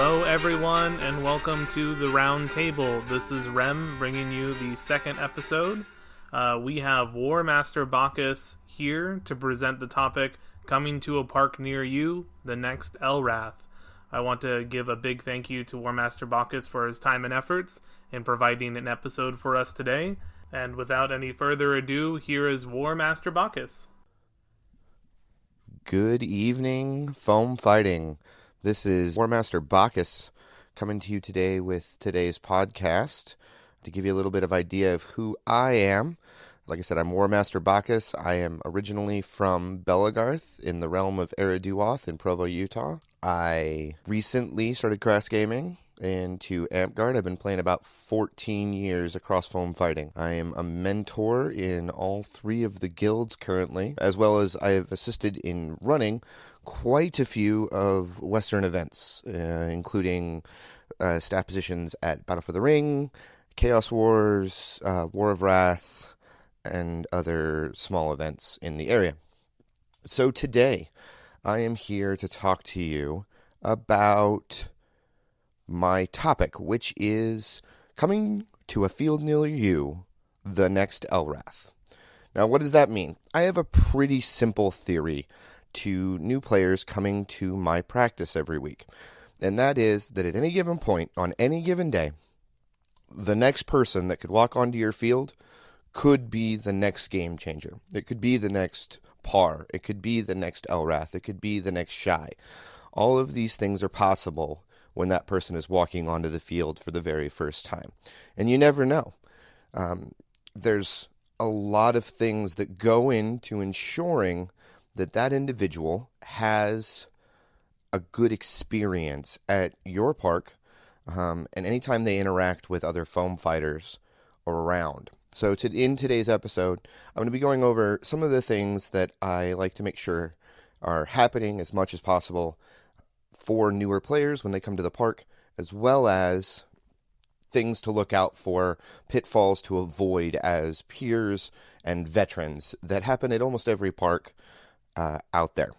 Hello everyone, and welcome to the Round Table. This is Rem bringing you the second episode. We have Warmaster Bacchus here to present the topic, Coming to a Park Near You, the next Elwrath. I want to give a big thank you to Warmaster Bacchus for his time and efforts in providing an episode for us today. And without any further ado, here is Warmaster Bacchus. Good evening, foam fighting. This is Warmaster Bacchus coming to you today with today's podcast. To give you a little bit of idea of who I am, like I said, I'm Warmaster Bacchus. I am originally from Belegarth in the realm of Eriduoth in Provo, Utah. I recently started cross gaming into Amtgard. I've been playing about 14 years across foam fighting. I am a mentor in all three of the guilds currently, as well as I have assisted in running quite a few of Western events, including staff positions at Battle for the Ring, Chaos Wars, War of Wrath, and other small events in the area. So today, I am here to talk to you about my topic, which is coming to a field near you, the next Elwrath. Now, what does that mean? I have a pretty simple theory to new players coming to my practice every week, and that is that at any given point, on any given day, the next person that could walk onto your field could be the next game changer. It could be the next Par. It could be the next Elwrath. It could be the next Shy. All of these things are possible when that person is walking onto the field for the very first time. And you never know. There's a lot of things that go into ensuring that that individual has a good experience at your park, and anytime they interact with other foam fighters around. So in today's episode, I'm going to be going over some of the things that I like to make sure are happening as much as possible for newer players when they come to the park, as well as things to look out for, pitfalls to avoid as peers and veterans that happen at almost every park out there.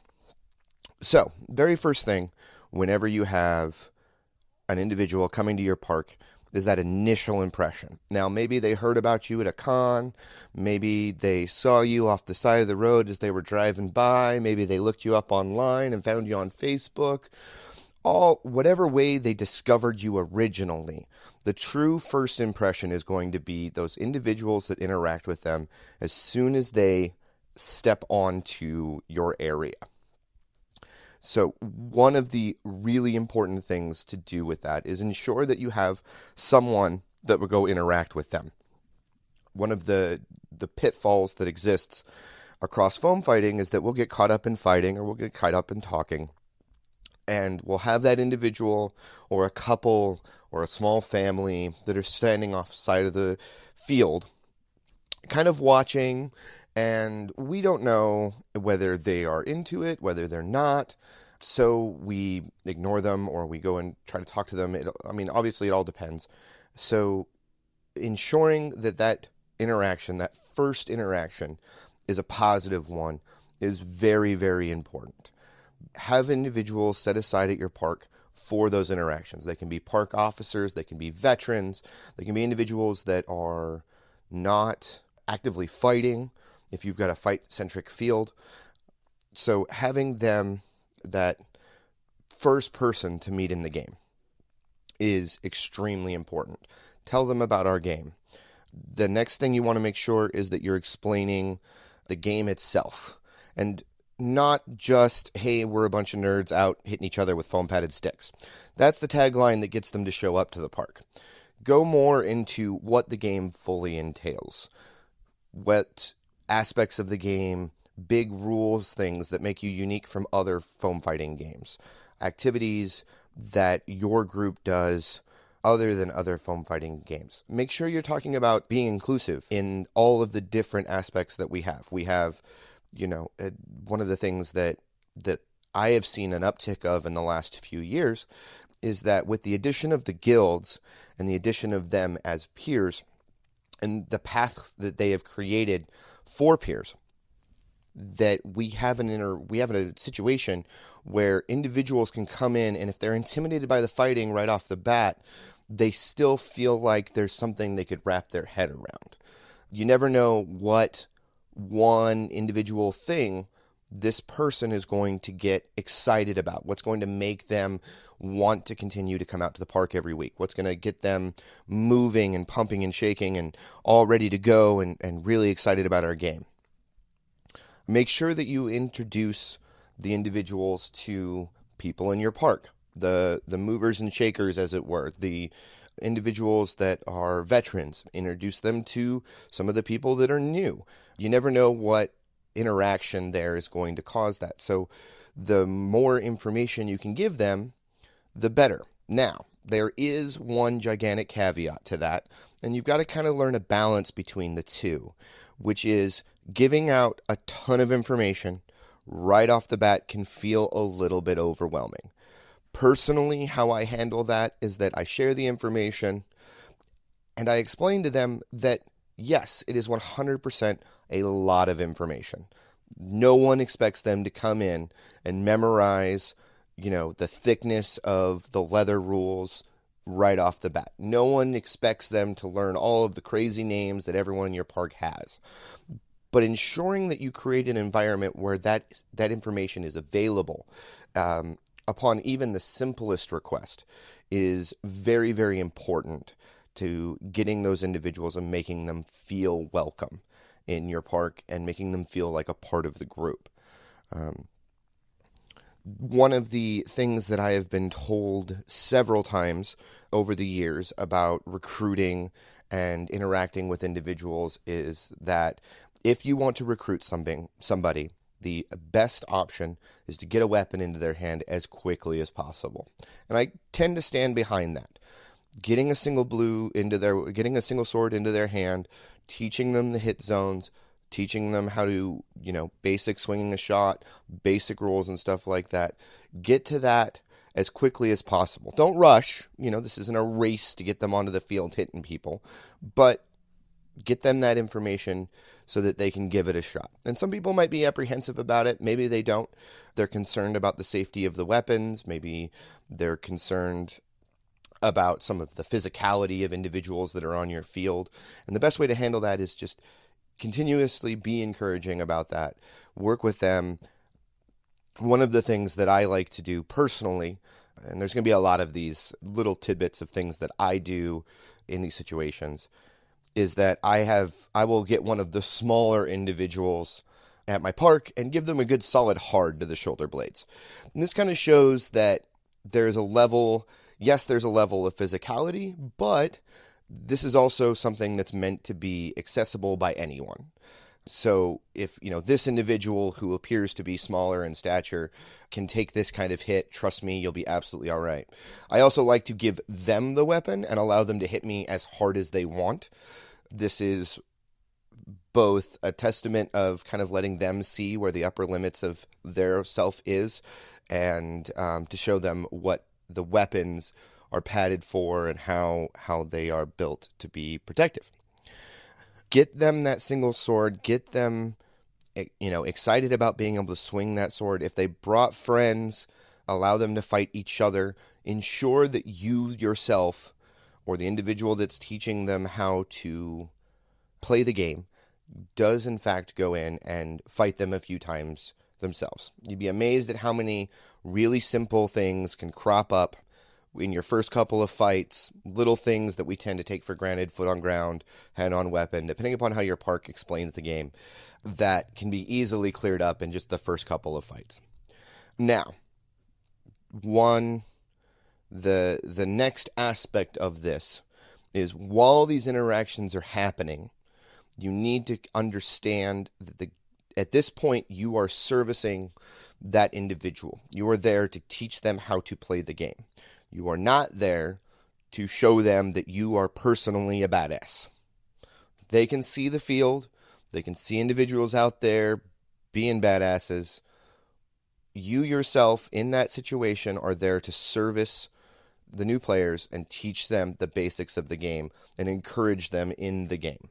So, very first thing, whenever you have an individual coming to your park, is that initial impression. Now, maybe they heard about you at a con, maybe they saw you off the side of the road as they were driving by, maybe they looked you up online and found you on Facebook. Whatever way they discovered you originally, the true first impression is going to be those individuals that interact with them as soon as they step onto your area. So one of the really important things to do with that is ensure that you have someone that will go interact with them. One of the pitfalls that exists across foam fighting is that we'll get caught up in fighting or we'll get caught up in talking. And we'll have that individual or a couple or a small family that are standing off the side of the field kind of watching, and we don't know whether they are into it, whether they're not. So we ignore them or we go and try to talk to them. Obviously it all depends. So ensuring that interaction, that first interaction, is a positive one is very, very important. Have individuals set aside at your park for those interactions. They can be park officers, they can be veterans, they can be individuals that are not actively fighting if you've got a fight-centric field. So having them, that first person to meet in the game, is extremely important. Tell them about our game. The next thing you want to make sure is that you're explaining the game itself. And not just, hey, we're a bunch of nerds out hitting each other with foam-padded sticks. That's the tagline that gets them to show up to the park. Go more into what the game fully entails. What aspects of the game, big rules, things that make you unique from other foam fighting games. Activities that your group does other than other foam fighting games. Make sure you're talking about being inclusive in all of the different aspects that we have. We have, one of the things that I have seen an uptick of in the last few years is that with the addition of the guilds and the addition of them as peers and the path that they have created for peers, that we have a situation where individuals can come in, and if they're intimidated by the fighting right off the bat, they still feel like there's something they could wrap their head around. You never know what one individual thing this person is going to get excited about, what's going to make them want to continue to come out to the park every week, what's going to get them moving and pumping and shaking and all ready to go and really excited about our game. Make sure that you introduce the individuals to people in your park, the movers and shakers, as it were, the individuals that are veterans. Introduce them to some of the people that are new. You never know what interaction there is going to cause that. So the more information you can give them, the better. Now, there is one gigantic caveat to that, and you've got to kind of learn a balance between the two, which is giving out a ton of information right off the bat can feel a little bit overwhelming. Personally, how I handle that is that I share the information and I explain to them that, yes, it is 100% a lot of information. No one expects them to come in and memorize, the thickness of the leather rules right off the bat. No one expects them to learn all of the crazy names that everyone in your park has. But ensuring that you create an environment where that information is available upon even the simplest request is very, very important to getting those individuals and making them feel welcome in your park and making them feel like a part of the group. One of the things that I have been told several times over the years about recruiting and interacting with individuals is that if you want to recruit somebody, the best option is to get a weapon into their hand as quickly as possible. And I tend to stand behind that. Getting a single sword into their hand, teaching them the hit zones, teaching them how to, basic swinging a shot, basic rules and stuff like that. Get to that as quickly as possible. Don't rush. This isn't a race to get them onto the field hitting people, but get them that information so that they can give it a shot. And some people might be apprehensive about it. Maybe they don't. They're concerned about the safety of the weapons. Maybe they're concerned about some of the physicality of individuals that are on your field. And the best way to handle that is just continuously be encouraging about that. Work with them. One of the things that I like to do personally, and there's going to be a lot of these little tidbits of things that I do in these situations, is that I will get one of the smaller individuals at my park and give them a good solid hard to the shoulder blades. And this kind of shows that there's a level of physicality, but this is also something that's meant to be accessible by anyone. So if, this individual who appears to be smaller in stature can take this kind of hit, trust me, you'll be absolutely all right. I also like to give them the weapon and allow them to hit me as hard as they want. This is both a testament of kind of letting them see where the upper limits of their self is, and to show them what the weapons are padded for and how they are built to be protective. Get them that single sword. Get them, excited about being able to swing that sword. If they brought friends, allow them to fight each other. Ensure that you yourself, or the individual that's teaching them how to play the game, does in fact go in and fight them a few times themselves. You'd be amazed at how many really simple things can crop up in your first couple of fights, little things that we tend to take for granted, foot on ground, hand on weapon, depending upon how your park explains the game, that can be easily cleared up in just the first couple of fights. Now, the next aspect of this is, while these interactions are happening, you need to understand that at this point you are servicing that individual. You are there to teach them how to play the game. You are not there to show them that you are personally a badass. They can see the field. They can see individuals out there being badasses. You yourself in that situation are there to service the new players and teach them the basics of the game and encourage them in the game.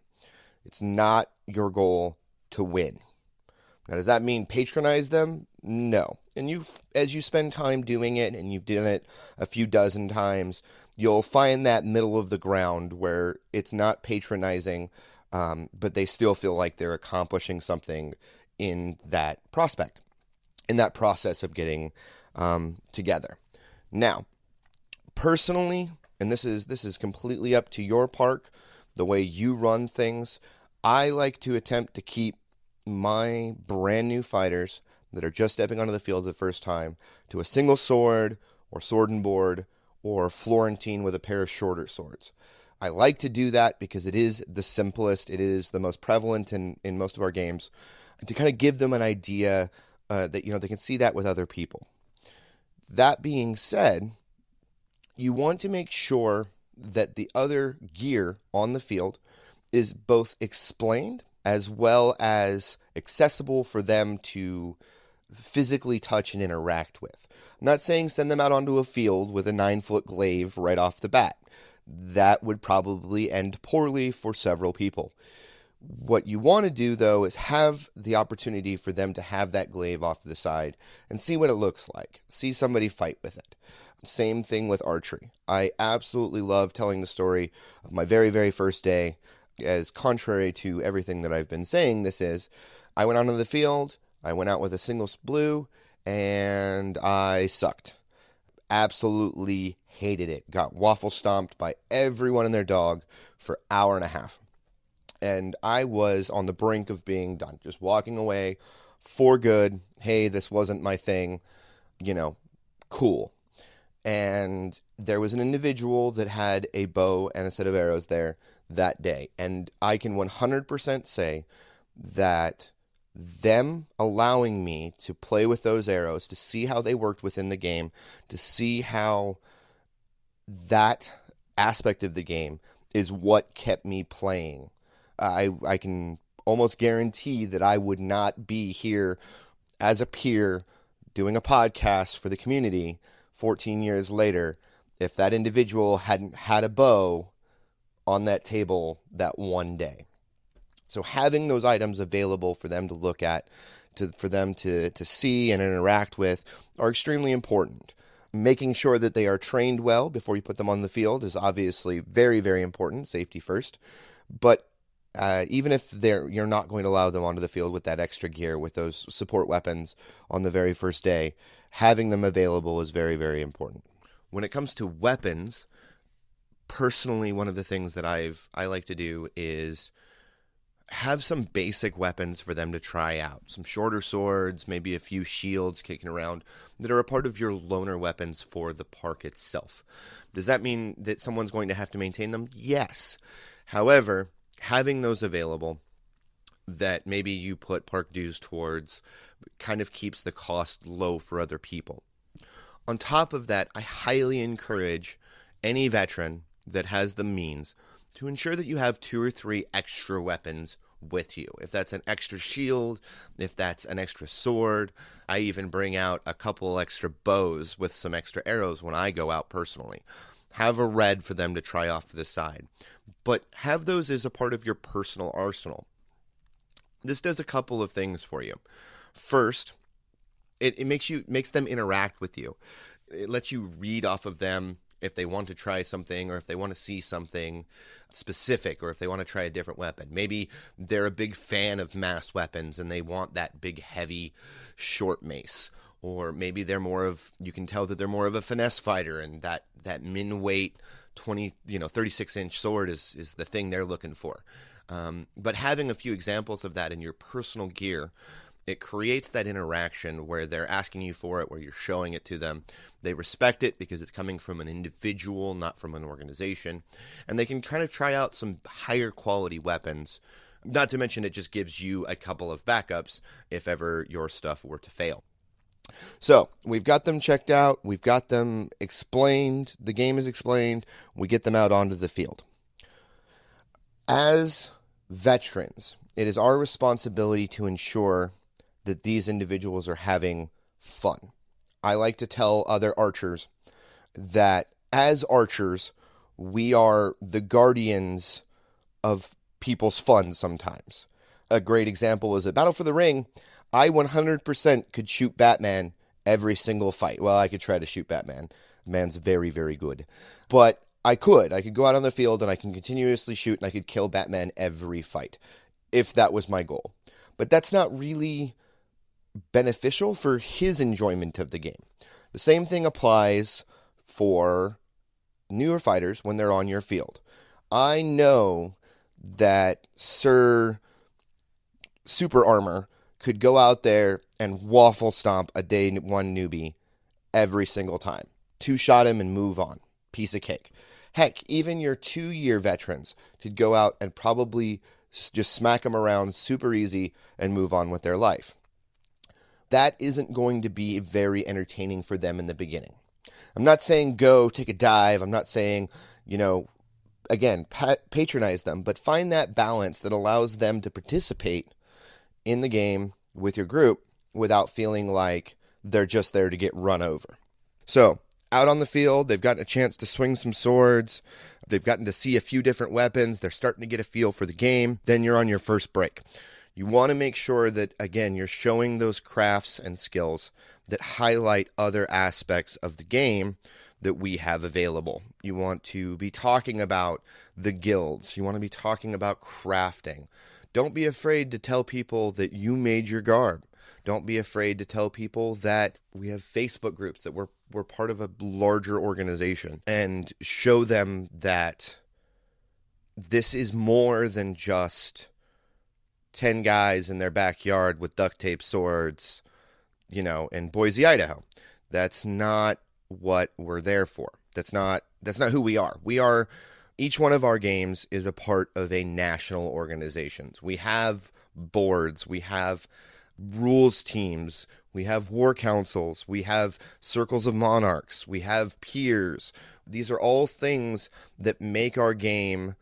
It's not your goal to win. Now, does that mean patronize them? No. And as you spend time doing it, and you've done it a few dozen times, you'll find that middle of the ground where it's not patronizing, but they still feel like they're accomplishing something in that prospect, in that process of getting together. Now, personally, and this is completely up to your park, the way you run things, I like to attempt to keep my brand new fighters that are just stepping onto the field the first time to a single sword or sword and board or Florentine with a pair of shorter swords. I like to do that because it is the simplest, it is the most prevalent in most of our games, and to kind of give them an idea that they can see that with other people. That being said, you want to make sure that the other gear on the field is both explained as well as accessible for them to physically touch and interact with. I'm not saying send them out onto a field with a 9-foot glaive right off the bat. That would probably end poorly for several people. What you want to do, though, is have the opportunity for them to have that glaive off to the side and see what it looks like. See somebody fight with it. Same thing with archery. I absolutely love telling the story of my very, very first day. As contrary to everything that I've been saying, this is, I went onto the field, I went out with a single blue, and I sucked. Absolutely hated it. Got waffle stomped by everyone and their dog for an hour and a half. And I was on the brink of being done, just walking away for good. Hey, this wasn't my thing, cool. And there was an individual that had a bow and a set of arrows there that day. And I can 100% say that them allowing me to play with those arrows, to see how they worked within the game, to see how that aspect of the game is what kept me playing. I can almost guarantee that I would not be here as a peer doing a podcast for the community 14 years later if that individual hadn't had a bow on that table that one day. So having those items available for them to look at, for them to see and interact with are extremely important. Making sure that they are trained well before you put them on the field is obviously very, very important, safety first. But even if you're not going to allow them onto the field with that extra gear, with those support weapons on the very first day, having them available is very, very important. When it comes to weapons, personally, one of the things that I like to do is have some basic weapons for them to try out. Some shorter swords, maybe a few shields kicking around that are a part of your loner weapons for the park itself. Does that mean that someone's going to have to maintain them? Yes. However, having those available that maybe you put park dues towards kind of keeps the cost low for other people. On top of that, I highly encourage any veteran that has the means to ensure that you have 2 or 3 extra weapons with you. If that's an extra shield, if that's an extra sword, I even bring out a couple extra bows with some extra arrows when I go out personally. Have a red for them to try off to the side. But have those as a part of your personal arsenal. This does a couple of things for you. First, it makes them interact with you. It lets you read off of them if they want to try something, or if they want to see something specific, or if they want to try a different weapon. Maybe they're a big fan of massed weapons and they want that big, heavy, short mace. Or maybe you can tell that they're more of a finesse fighter, and that min weight 36-inch sword is the thing they're looking for. But having a few examples of that in your personal gear, it creates that interaction where they're asking you for it, where you're showing it to them. They respect it because it's coming from an individual, not from an organization. And they can kind of try out some higher quality weapons. Not to mention it just gives you a couple of backups if ever your stuff were to fail. So, we've got them checked out. We've got them explained. The game is explained. We get them out onto the field. As veterans, it is our responsibility to ensure that these individuals are having fun. I like to tell other archers that as archers, we are the guardians of people's fun sometimes. A great example was at Battle for the Ring. I 100% could shoot Batman every single fight. Well, I could try to shoot Batman. Man's very, very good. But I could go out on the field and I can continuously shoot and I could kill Batman every fight if that was my goal. But that's not really beneficial for his enjoyment of the game. The same thing applies for newer fighters when they're on your field. I know that Sir Super Armor could go out there and waffle stomp a day one newbie every single time. Two-shot him and move on. Piece of cake. Heck, even your 2-year veterans could go out and probably just smack him around super easy and move on with their life. That isn't going to be very entertaining for them in the beginning. I'm not saying go take a dive. I'm not saying, again, patronize them, but find that balance that allows them to participate in the game with your group without feeling like they're just there to get run over. So, out on the field, they've gotten a chance to swing some swords. They've gotten to see a few different weapons. They're starting to get a feel for the game. Then you're on your first break. You want to make sure that, again, you're showing those crafts and skills that highlight other aspects of the game that we have available. You want to be talking about the guilds. You want to be talking about crafting. Don't be afraid to tell people that you made your garb. Don't be afraid to tell people that we have Facebook groups, that we're part of a larger organization, and show them that this is more than just 10 guys in their backyard with duct tape swords, in Boise, Idaho. That's not what we're there for. That's not who we are. Each one of our games is a part of a national organization. We have boards, we have rules teams, we have war councils, we have circles of monarchs, we have peers. These are all things that make our game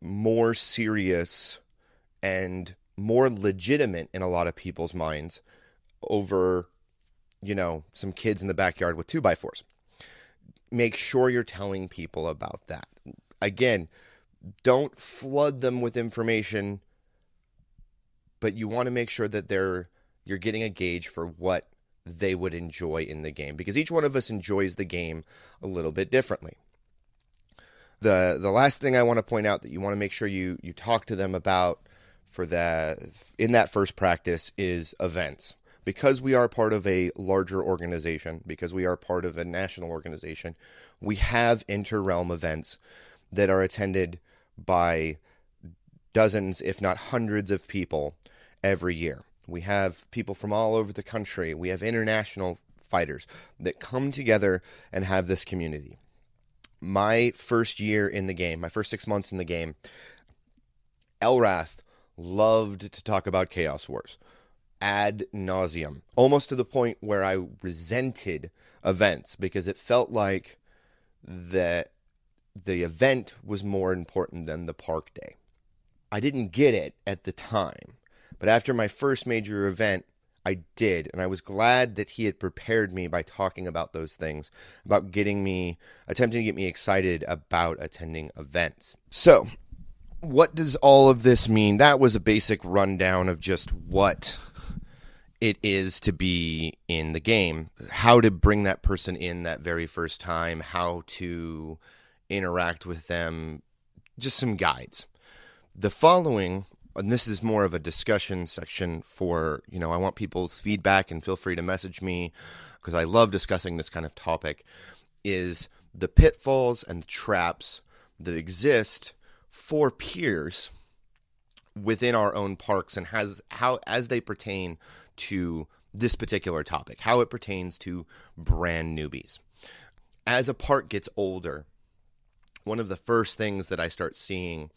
more serious and more legitimate in a lot of people's minds over, some kids in the backyard with 2x4s. Make sure you're telling people about that. Again, don't flood them with information, but you want to make sure that you're getting a gauge for what they would enjoy in the game, because each one of us enjoys the game a little bit differently. The last thing I want to point out that you want to make sure you talk to them about in that first practice is events. Because we are part of a larger organization, because we are part of a national organization, we have inter-realm events that are attended by dozens, if not hundreds of people every year. We have people from all over the country. We have international fighters that come together and have this community. My first year in the game, my first 6 months in the game, Elwrath loved to talk about Chaos Wars ad nauseum, almost to the point where I resented events because it felt like the event was more important than the park day. I didn't get it at the time, but after my first major event, I did, and I was glad that he had prepared me by talking about those things, about attempting to get me excited about attending events. So, what does all of this mean? That was a basic rundown of just what it is to be in the game, how to bring that person in that very first time, how to interact with them, just some guides. The following, and this is more of a discussion section for, I want people's feedback, and feel free to message me because I love discussing this kind of topic, is the pitfalls and the traps that exist for peers within our own parks, and as they pertain to this particular topic, how it pertains to brand newbies. As a park gets older, one of the first things that I start seeing,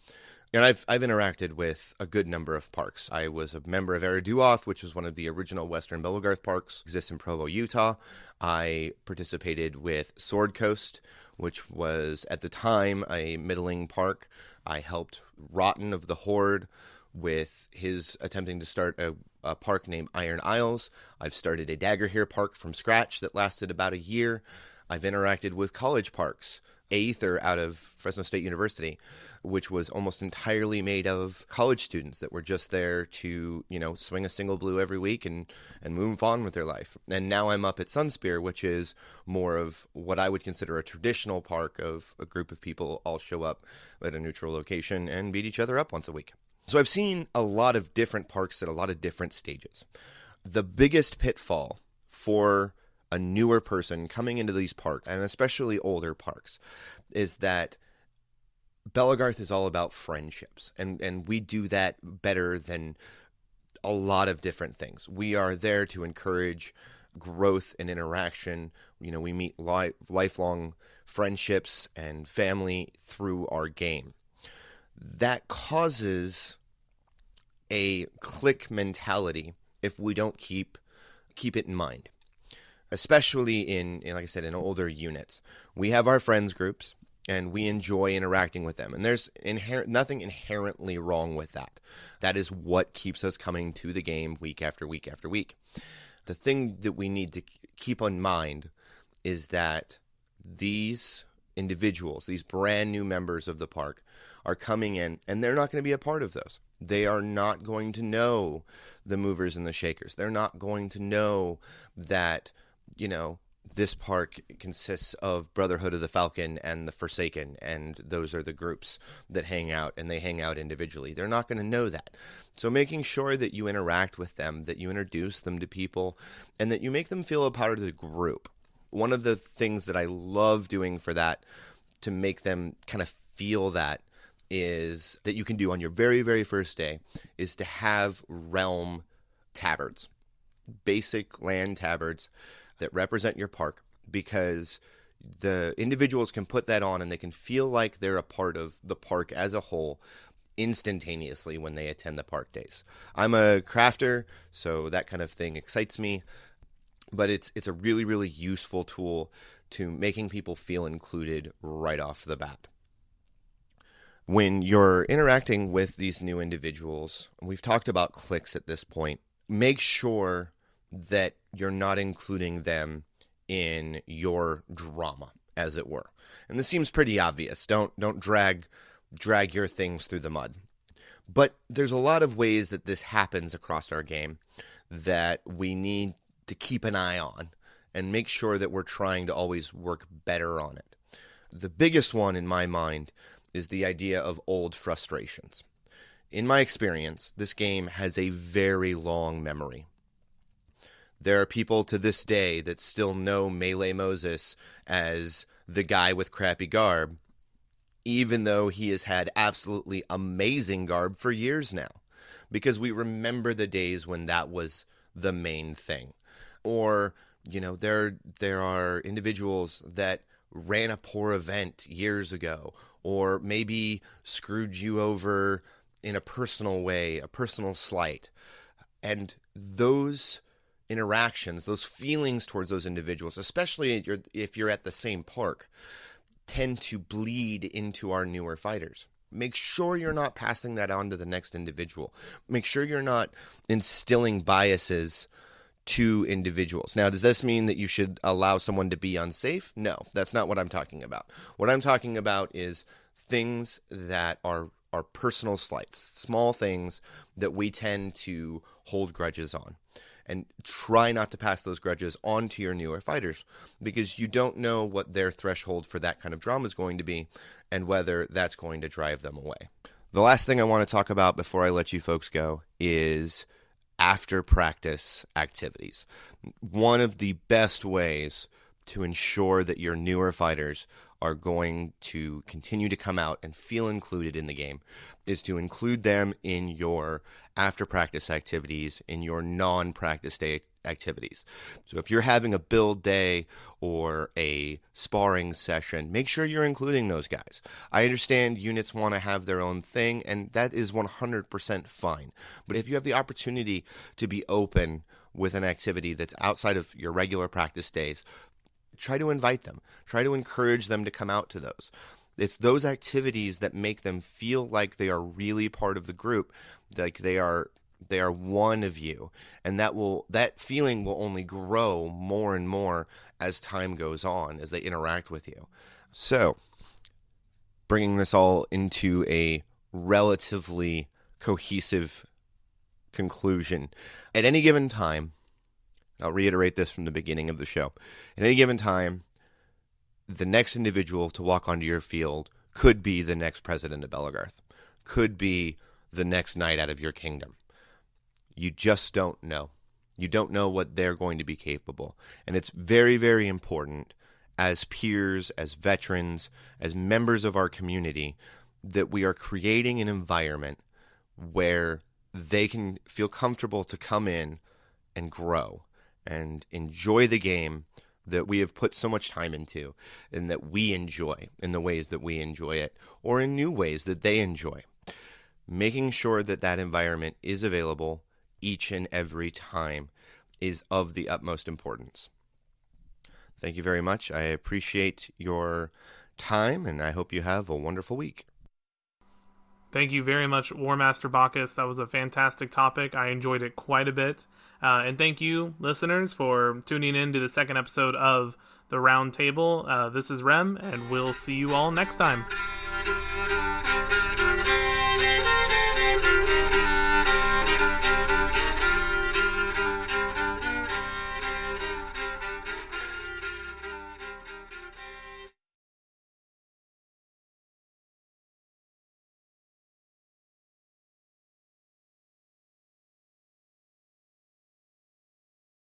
and I've interacted with a good number of parks. I was a member of Eriduoth, which was one of the original Western Belegarth parks, exists in Provo, Utah. I participated with Sword Coast, which was at the time a middling park. I helped Rotten of the Horde with his attempting to start a park named Iron Isles. I've started a Dagger Here park from scratch that lasted about a year. I've interacted with college parks. Aether out of Fresno State University, which was almost entirely made of college students that were just there to, swing a single blue every week and move on with their life. And now I'm up at Sunspear, which is more of what I would consider a traditional park of a group of people all show up at a neutral location and beat each other up once a week. So I've seen a lot of different parks at a lot of different stages. The biggest pitfall for a newer person coming into these parks, and especially older parks, is that Belegarth is all about friendships, and we do that better than a lot of different things. We are there to encourage growth and interaction. We meet lifelong friendships and family through our game. That causes a clique mentality if we don't keep it in mind. Especially in, like I said, in older units. We have our friends groups, and we enjoy interacting with them. And there's nothing inherently wrong with that. That is what keeps us coming to the game week after week after week. The thing that we need to keep in mind is that these individuals, these brand new members of the park, are coming in, and they're not going to be a part of those. They are not going to know the movers and the shakers. They're not going to know that this park consists of Brotherhood of the Falcon and the Forsaken, and those are the groups that hang out, and they hang out individually. They're not going to know that. So making sure that you interact with them, that you introduce them to people, and that you make them feel a part of the group. One of the things that I love doing for that, to make them kind of feel that, is that you can do on your very, very first day, is to have realm tabards. Basic land tabards that represent your park, because the individuals can put that on and they can feel like they're a part of the park as a whole instantaneously when they attend the park days. I'm a crafter, so that kind of thing excites me, but it's a really, really useful tool to making people feel included right off the bat. When you're interacting with these new individuals, we've talked about cliques at this point, make sure that you're not including them in your drama, as it were. And this seems pretty obvious. Don't drag your things through the mud. But there's a lot of ways that this happens across our game that we need to keep an eye on and make sure that we're trying to always work better on it. The biggest one in my mind is the idea of old frustrations. In my experience, this game has a very long memory. There are people to this day that still know Melee Moses as the guy with crappy garb, even though he has had absolutely amazing garb for years now, because we remember the days when that was the main thing. Or, there are individuals that ran a poor event years ago, or maybe screwed you over in a personal way, a personal slight. And those interactions, those feelings towards those individuals, especially if you're at the same park, tend to bleed into our newer fighters. Make sure you're not passing that on to the next individual. Make sure you're not instilling biases to individuals. Now, does this mean that you should allow someone to be unsafe? No, that's not what I'm talking about. What I'm talking about is things that are personal slights, small things that we tend to hold grudges on. And try not to pass those grudges on to your newer fighters, because you don't know what their threshold for that kind of drama is going to be and whether that's going to drive them away. The last thing I want to talk about before I let you folks go is after practice activities. One of the best ways to ensure that your newer fighters are going to continue to come out and feel included in the game is to include them in your after practice activities, in your non-practice day activities. So if you're having a build day or a sparring session, make sure you're including those guys. I understand units want to have their own thing, and that is 100% fine. But if you have the opportunity to be open with an activity that's outside of your regular practice days, try to invite them. Try to encourage them to come out to those. It's those activities that make them feel like they are really part of the group, like they are one of you, and that feeling will only grow more and more as time goes on, as they interact with you. So, bringing this all into a relatively cohesive conclusion. At any given time, I'll reiterate this from the beginning of the show, at any given time, the next individual to walk onto your field could be the next president of Belegarth, could be the next knight out of your kingdom. You just don't know. You don't know what they're going to be capable. And it's very, very important as peers, as veterans, as members of our community, that we are creating an environment where they can feel comfortable to come in and grow and enjoy the game that we have put so much time into and that we enjoy in the ways that we enjoy it, or in new ways that they enjoy. Making sure that that environment is available each and every time is of the utmost importance. Thank you very much. I appreciate your time, and I hope you have a wonderful week. Thank you very much, Warmaster Bacchus. That was a fantastic topic. I enjoyed it quite a bit. And thank you, listeners, for tuning in to the second episode of The Round Table. This is Rem, and we'll see you all next time.